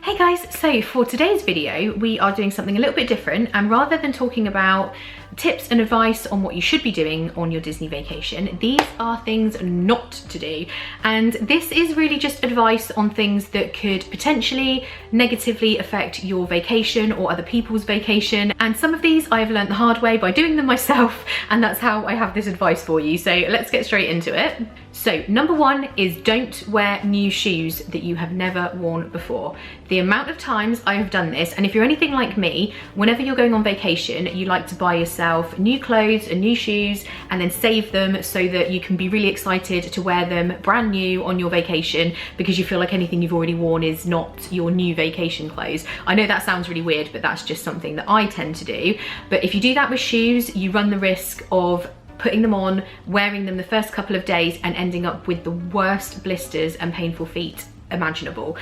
Hey guys, so for today's video, we are doing something a little bit different, and rather than talking about tips and advice on what you should be doing on your Disney vacation, these are things not to do. And this is really just advice on things that could potentially negatively affect your vacation or other people's vacation. And some of these I have learned the hard way by doing them myself, and that's how I have this advice for you. So let's get straight into it. So number one is don't wear new shoes that you have never worn before. The amount of times I have done this, and if you're anything like me, whenever you're going on vacation, you like to buy yourself new clothes and new shoes and then save them so that you can be really excited to wear them brand new on your vacation because you feel like anything you've already worn is not your new vacation clothes. I know that sounds really weird, but that's just something that I tend to do. But if you do that with shoes, you run the risk of putting them on, wearing them the first couple of days and ending up with the worst blisters and painful feet imaginable.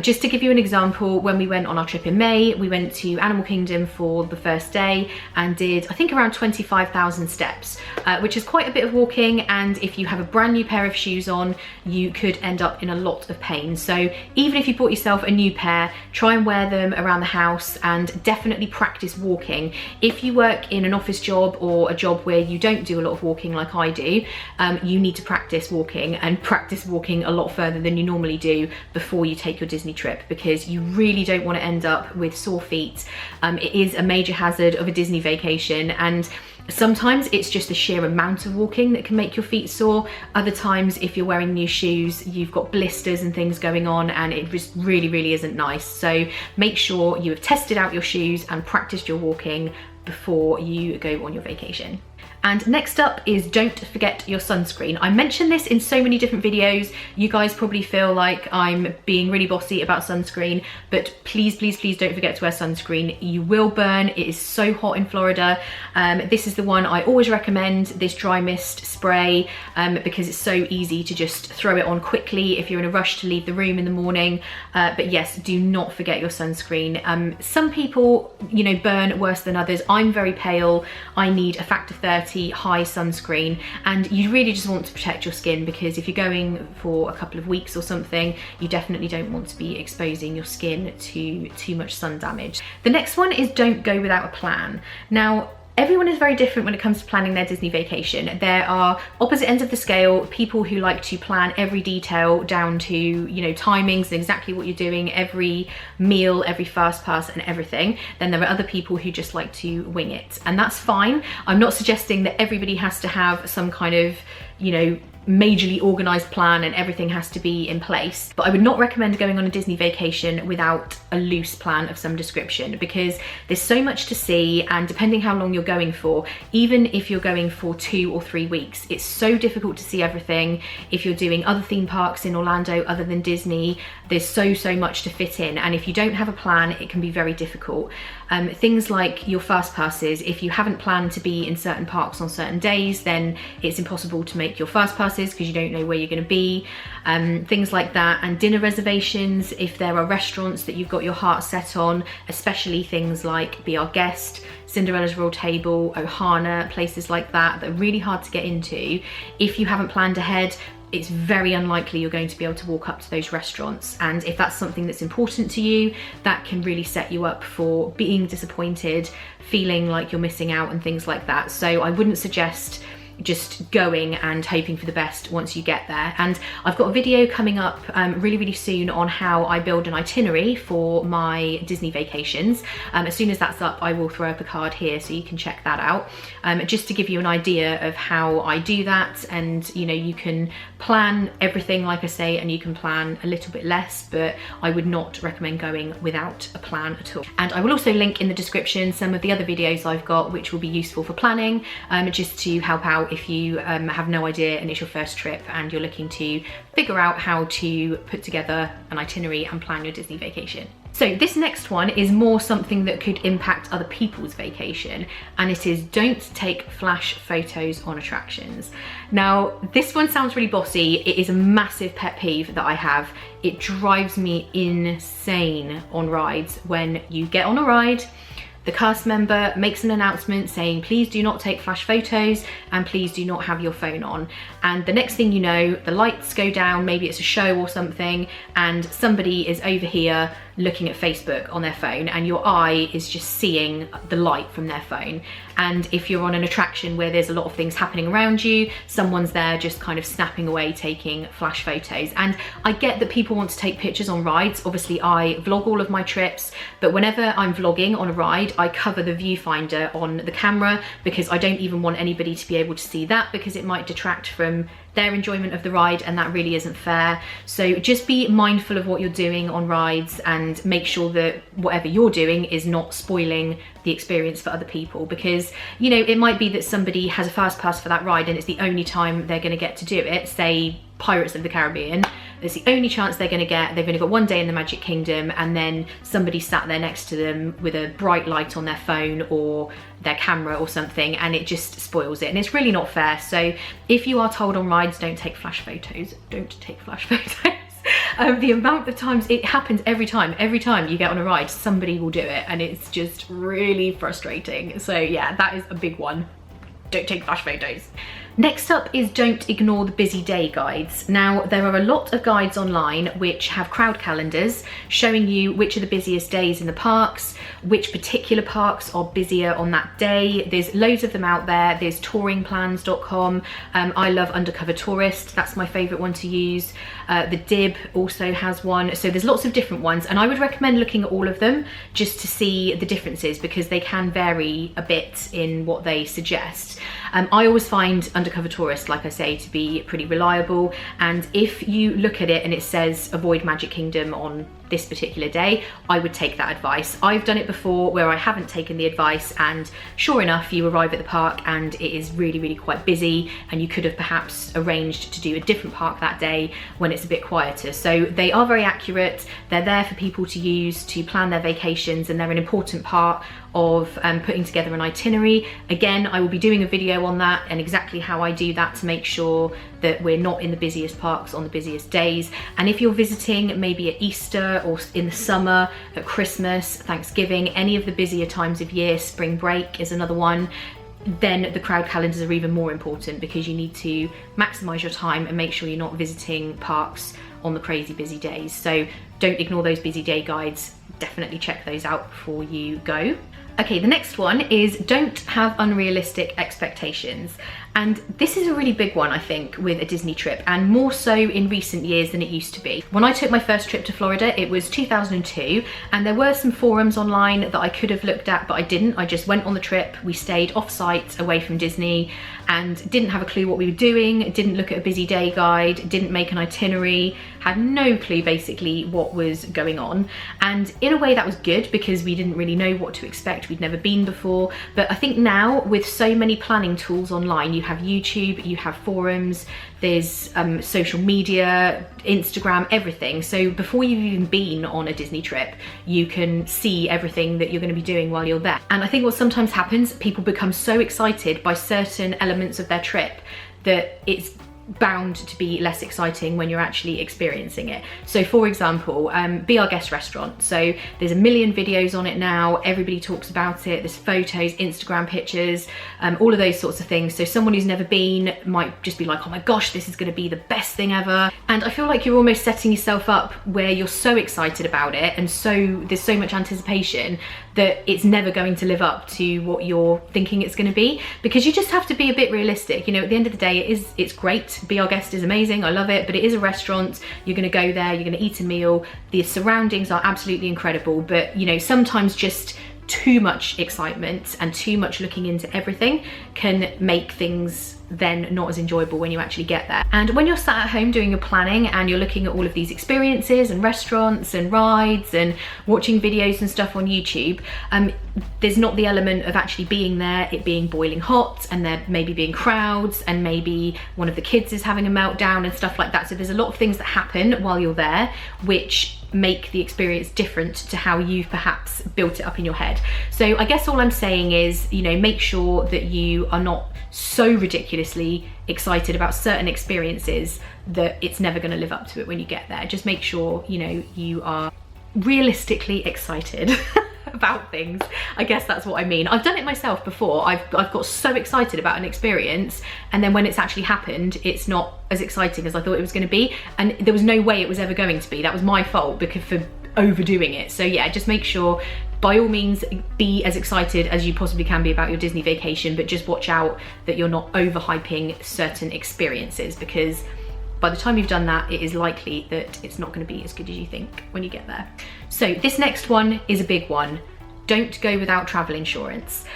Just to give you an example, when we went on our trip in May, we went to Animal Kingdom for the first day and did, I think, around 25,000 steps, which is quite a bit of walking, and if you have a brand new pair of shoes on, you could end up in a lot of pain. So even if you bought yourself a new pair, try and wear them around the house and definitely practice walking. If you work in an office job or a job where you don't do a lot of walking like I do, you need to practice walking, and practice walking a lot further than you normally do before you take your Disney trip, because you really don't want to end up with sore feet. It is a major hazard of a Disney vacation, and sometimes it's just the sheer amount of walking that can make your feet sore. Other times, if you're wearing new shoes, you've got blisters and things going on, and it just really isn't nice. So make sure you have tested out your shoes and practiced your walking before you go on your vacation. And next up is don't forget your sunscreen. I mentioned this in so many different videos. You guys probably feel like I'm being really bossy about sunscreen, but please don't forget to wear sunscreen. You will burn. It is so hot in Florida. This is the one I always recommend, this dry mist spray, because it's so easy to just throw it on quickly if you're in a rush to leave the room in the morning. But yes, do not forget your sunscreen. Some people, you know, burn worse than others. I'm very pale. I need a factor 30 high sunscreen, and you really just want to protect your skin, because if you're going for a couple of weeks or something, you definitely don't want to be exposing your skin to too much sun damage. The next one is don't go without a plan. Now, everyone is very different when it comes to planning their Disney vacation. There are opposite ends of the scale, people who like to plan every detail down to, you know, timings and exactly what you're doing, every meal, every fast pass and everything. Then there are other people who just like to wing it, and that's fine. I'm not suggesting that everybody has to have some kind of, you know, majorly organized plan and everything has to be in place, but I would not recommend going on a Disney vacation without a loose plan of some description, because there's so much to see, and depending how long you're going for, even if you're going for 2 or 3 weeks, it's so difficult to see everything. If you're doing other theme parks in Orlando other than Disney, there's so much to fit in, and if you don't have a plan, it can be very difficult. Things like your fast passes, if you haven't planned to be in certain parks on certain days, then it's impossible to make your fast passes because you don't know where you're going to be. Things like that, and dinner reservations, if there are restaurants that you've got your heart set on, especially things like Be Our Guest, Cinderella's Royal Table, Ohana, places like that that are really hard to get into. If you haven't planned ahead, it's very unlikely you're going to be able to walk up to those restaurants, and if that's something that's important to you, that can really set you up for being disappointed, feeling like you're missing out and things like that. So I wouldn't suggest just going and hoping for the best once you get there. And I've got a video coming up really soon on how I build an itinerary for my Disney vacations. As soon as that's up, I will throw up a card here so you can check that out, just to give you an idea of how I do that. And you know, you can plan everything, like I say, and you can plan a little bit less, but I would not recommend going without a plan at all. And I will also link in the description some of the other videos I've got which will be useful for planning, just to help out if you have no idea and it's your first trip and you're looking to figure out how to put together an itinerary and plan your Disney vacation. So this next one is more something that could impact other people's vacation, and it is don't take flash photos on attractions. Now, this one sounds really bossy. It is a massive pet peeve that I have. It drives me insane on rides when you get on a ride, the cast member makes an announcement saying, please do not take flash photos and please do not have your phone on. And the next thing you know, the lights go down, maybe it's a show or something, and somebody is over here looking at Facebook on their phone, and your eye is just seeing the light from their phone. And if you're on an attraction where there's a lot of things happening around you, someone's there just kind of snapping away, taking flash photos. And I get that people want to take pictures on rides. Obviously I vlog all of my trips, but whenever I'm vlogging on a ride, I cover the viewfinder on the camera, because I don't even want anybody to be able to see that, because it might detract from their enjoyment of the ride, and that really isn't fair. So just be mindful of what you're doing on rides and make sure that whatever you're doing is not spoiling the experience for other people, because you know, it might be that somebody has a fast pass for that ride and it's the only time they're going to get to do it. Say Pirates of the Caribbean, it's the only chance they're going to get. They've only got one day in the Magic Kingdom, and then somebody sat there next to them with a bright light on their phone or their camera or something, and it just spoils it, and it's really not fair. So if you are told on rides, don't take flash photos, don't take flash photos. The amount of times it happens, every time you get on a ride, somebody will do it, and it's just really frustrating. So yeah, that is a big one. Don't take flash photos. Next up is don't ignore the busy day guides. Now, there are a lot of guides online which have crowd calendars showing you which are the busiest days in the parks, which particular parks are busier on that day. There's loads of them out there. There's touringplans.com. I love Undercover Tourist. That's my favorite one to use. The Dib also has one. So there's lots of different ones, and I would recommend looking at all of them just to see the differences, because they can vary a bit in what they suggest. I always find Undercover Tourist, like I say, to be pretty reliable, and if you look at it and it says avoid Magic Kingdom on this particular day, I would take that advice. I've done it before where I haven't taken the advice, and sure enough, you arrive at the park and it is really quite busy, and you could have perhaps arranged to do a different park that day when it's a bit quieter. So they are very accurate. They're there for people to use to plan their vacations, and they're an important part of putting together an itinerary. Again, I will be doing a video on that and exactly how I do that to make sure that we're not in the busiest parks on the busiest days. And if you're visiting maybe at Easter or in the summer, at Christmas, Thanksgiving, any of the busier times of year, spring break is another one, then the crowd calendars are even more important, because you need to maximize your time and make sure you're not visiting parks on the crazy busy days. So don't ignore those busy day guides. Definitely check those out before you go. Okay, the next one is don't have unrealistic expectations. And this is a really big one, I think, with a Disney trip, and more so in recent years than it used to be. When I took my first trip to Florida, it was 2002, and there were some forums online that I could have looked at, but I didn't. I just went on the trip. We stayed off-site away from Disney and didn't have a clue what we were doing, didn't look at a busy day guide, didn't make an itinerary, had no clue basically what was going on. And in a way that was good, because we didn't really know what to expect. We'd never been before. But I think now, with so many planning tools online, you have YouTube, you have forums, there's social media, Instagram, everything. So before you've even been on a Disney trip, you can see everything that you're going to be doing while you're there. And I think what sometimes happens, people become so excited by certain elements of their trip that it's bound to be less exciting when you're actually experiencing it. So for example, Be Our Guest restaurant. So there's a million videos on it now, everybody talks about it, there's photos, Instagram pictures, all of those sorts of things. So someone who's never been might just be like, oh my gosh, this is going to be the best thing ever. And I feel like you're almost setting yourself up where you're so excited about it, and so there's so much anticipation that it's never going to live up to what you're thinking it's going to be, because you just have to be a bit realistic. You know, at the end of the day, it's great. Be Our Guest is amazing, I love it, but it is a restaurant. You're going to go there, you're going to eat a meal, the surroundings are absolutely incredible, but you know, sometimes just too much excitement and too much looking into everything can make things then not as enjoyable when you actually get there. And when you're sat at home doing your planning and you're looking at all of these experiences and restaurants and rides and watching videos and stuff on YouTube, there's not the element of actually being there, it being boiling hot, and there maybe being crowds, and maybe one of the kids is having a meltdown and stuff like that. So there's a lot of things that happen while you're there which make the experience different to how you've perhaps built it up in your head. So I guess all I'm saying is, you know, make sure that you are not so ridiculously excited about certain experiences that it's never going to live up to it when you get there. Just make sure, you know, you are realistically excited about about things. I guess that's what I mean. I've done it myself before. I've got so excited about an experience, and then when it's actually happened, it's not as exciting as I thought it was going to be, and there was no way it was ever going to be. That was my fault because for overdoing it. So yeah, just make sure, by all means, be as excited as you possibly can be about your Disney vacation, but just watch out that you're not overhyping certain experiences, because by the time you've done that, it is likely that it's not going to be as good as you think when you get there. So this next one is a big one. Don't go without travel insurance.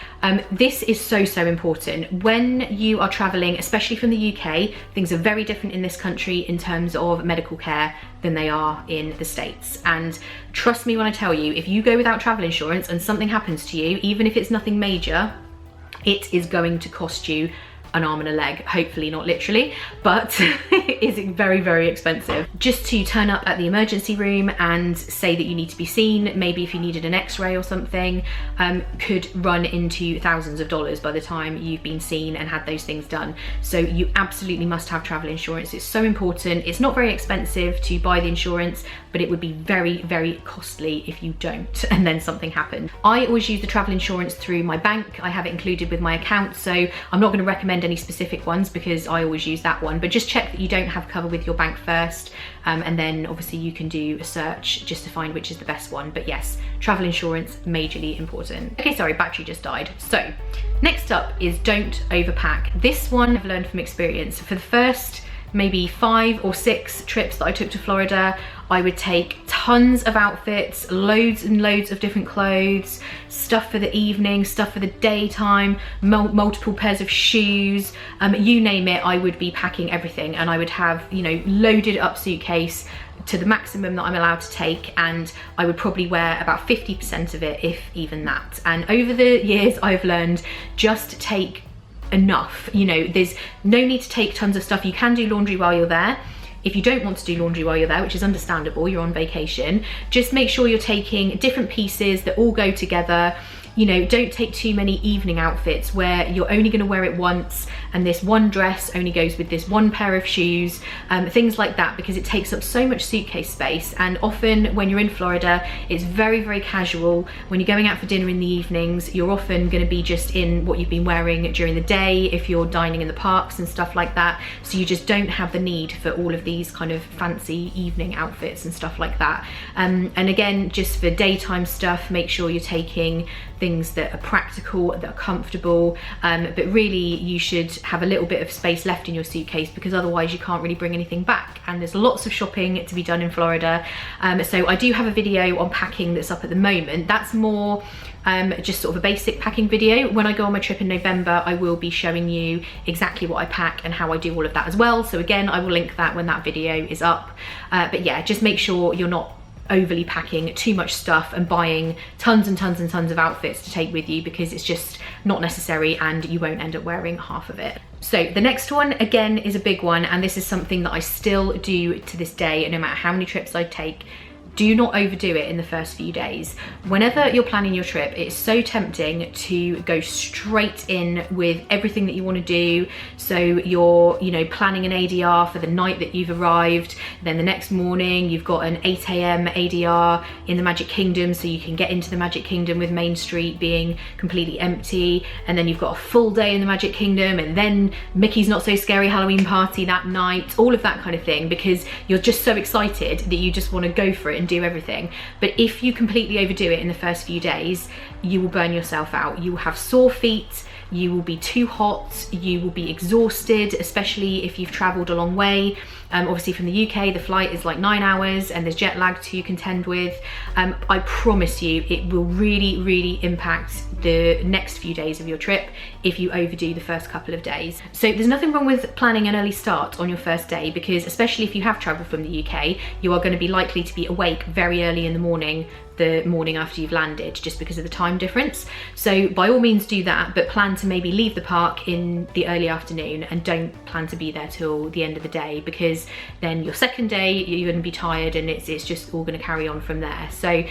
This is so important. When you are traveling, especially from the UK, things are very different in this country in terms of medical care than they are in the States. And trust me when I tell you, if you go without travel insurance and something happens to you, even if it's nothing major, it is going to cost you an arm and a leg, hopefully not literally, but it is very expensive. Just to turn up at the emergency room and say that you need to be seen, maybe if you needed an x-ray or something, could run into thousands of dollars by the time you've been seen and had those things done. So you absolutely must have travel insurance. It's so important. It's not very expensive to buy the insurance, but it would be very costly if you don't and then something happened. I always use the travel insurance through my bank. I have it included with my account, so I'm not going to recommend any specific ones because I always use that one, but just check that you don't have cover with your bank first, and then obviously you can do a search just to find which is the best one. But yes, travel insurance, majorly important. Okay, sorry, battery just died. So next up is don't overpack. This one I've learned from experience. For the first maybe 5 or 6 trips that I took to Florida, I would take tons of outfits, loads and loads of different clothes, stuff for the evening, stuff for the daytime, multiple pairs of shoes, you name it, I would be packing everything, and I would have, you know, loaded up suitcase to the maximum that I'm allowed to take, and I would probably wear about 50% of it, if even that. And over the years I've learned, just take enough. You know, there's no need to take tons of stuff. You can do laundry while you're there. If you don't want to do laundry while you're there, which is understandable, you're on vacation, just make sure you're taking different pieces that all go together. You know, don't take too many evening outfits where you're only going to wear it once and this one dress only goes with this one pair of shoes, things like that, because it takes up so much suitcase space. And often when you're in Florida, it's very casual. When you're going out for dinner in the evenings, you're often going to be just in what you've been wearing during the day if you're dining in the parks and stuff like that. So you just don't have the need for all of these kind of fancy evening outfits and stuff like that. And again, just for daytime stuff, make sure you're taking things that are practical, that are comfortable, but really you should have a little bit of space left in your suitcase, because otherwise you can't really bring anything back. And there's lots of shopping to be done in Florida, so I do have a video on packing that's up at the moment. That's more just sort of a basic packing video. When I go on my trip in November, I will be showing you exactly what I pack and how I do all of that as well. So again, I will link that when that video is up. But yeah, just make sure you're not overly packing too much stuff and buying tons and tons of outfits to take with you, because it's just not necessary and you won't end up wearing half of it. So the next one, again, is a big one, and this is something that I still do to this day, no matter how many trips I take. Do not overdo it in the first few days. Whenever you're planning your trip, it's so tempting to go straight in with everything that you want to do. So you're, you know, planning an ADR for the night that you've arrived. Then the next morning you've got an 8 AM ADR in the Magic Kingdom, so you can get into the Magic Kingdom with Main Street being completely empty. And then you've got a full day in the Magic Kingdom, and then Mickey's Not So Scary Halloween party that night, all of that kind of thing, because you're just so excited that you just want to go for it and do everything. But if you completely overdo it in the first few days, you will burn yourself out. You will have sore feet, you will be too hot, you will be exhausted, especially if you've traveled a long way. Obviously from the UK, the flight is like 9 hours and there's jet lag to contend with. I promise you, it will really impact the next few days of your trip if you overdo the first couple of days. So there's nothing wrong with planning an early start on your first day, because especially if you have travelled from the UK, you are going to be likely to be awake very early in the morning after you've landed, just because of the time difference. So by all means do that, but plan to maybe leave the park in the early afternoon and don't plan to be there till the end of the day, because then your second day you're going to be tired and it's just all going to carry on from there. So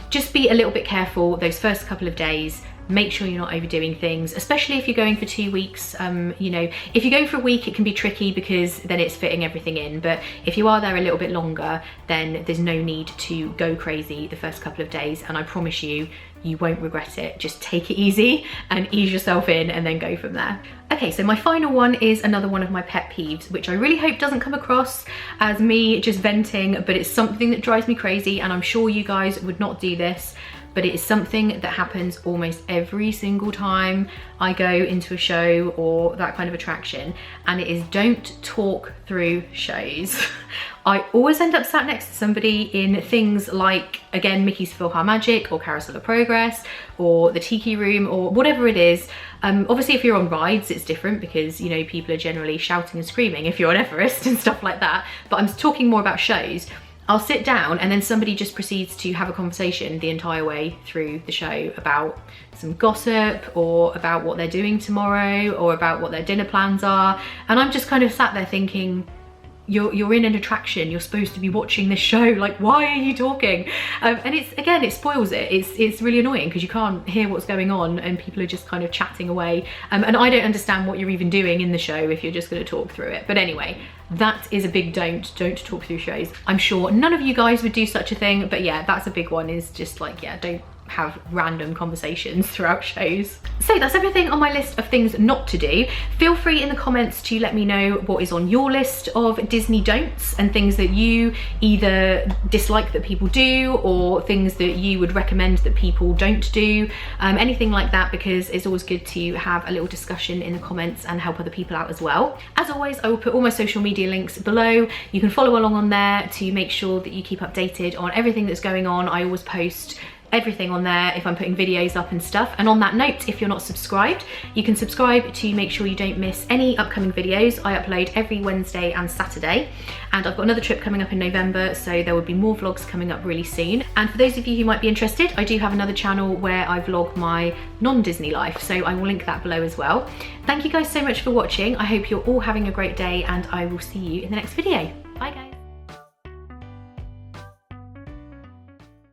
just be a little bit careful those first couple of days, make sure you're not overdoing things, especially if you're going for 2 weeks. You know, if you're going for a week, it can be tricky because then it's fitting everything in. But if you are there a little bit longer, then there's no need to go crazy the first couple of days. And I promise you, you won't regret it. Just take it easy and ease yourself in and then go from there. Okay, so my final one is another one of my pet peeves, which I really hope doesn't come across as me just venting, but it's something that drives me crazy, and I'm sure you guys would not do this, but it is something that happens almost every single time I go into a show or that kind of attraction, and it is don't talk through shows. I always end up sat next to somebody in things like, again, Mickey's PhilharMagic or Carousel of Progress or the Tiki Room or whatever it is. Obviously, if you're on rides, it's different because, you know, people are generally shouting and screaming if you're on Everest and stuff like that. But I'm talking more about shows. I'll sit down and then somebody just proceeds to have a conversation the entire way through the show about some gossip or about what they're doing tomorrow or about what their dinner plans are. And I'm just kind of sat there thinking, you're in an attraction, you're supposed to be watching this show, like why are you talking? And it's, again, it spoils it. It's really annoying because you can't hear what's going on and people are just kind of chatting away, and I don't understand what you're even doing in the show if you're just going to talk through it. But anyway, that is a big don't talk through shows. I'm sure none of you guys would do such a thing, but yeah, that's a big one, is just like, yeah, don't have random conversations throughout shows. So that's everything on my list of things not to do. Feel free in the comments to let me know what is on your list of Disney don'ts and things that you either dislike that people do or things that you would recommend that people don't do, anything like that, because it's always good to have a little discussion in the comments and help other people out as well. As always, I will put all my social media links below. You can follow along on there to make sure that you keep updated on everything that's going on. I always post everything on there if I'm putting videos up and stuff. And on that note, if you're not subscribed, you can subscribe to make sure you don't miss any upcoming videos. I upload every Wednesday and Saturday, and I've got another trip coming up in November, so there will be more vlogs coming up really soon. And for those of you who might be interested, I do have another channel where I vlog my non-Disney life, so I will link that below as well. Thank you guys so much for watching. I hope you're all having a great day, and I will see you in the next video.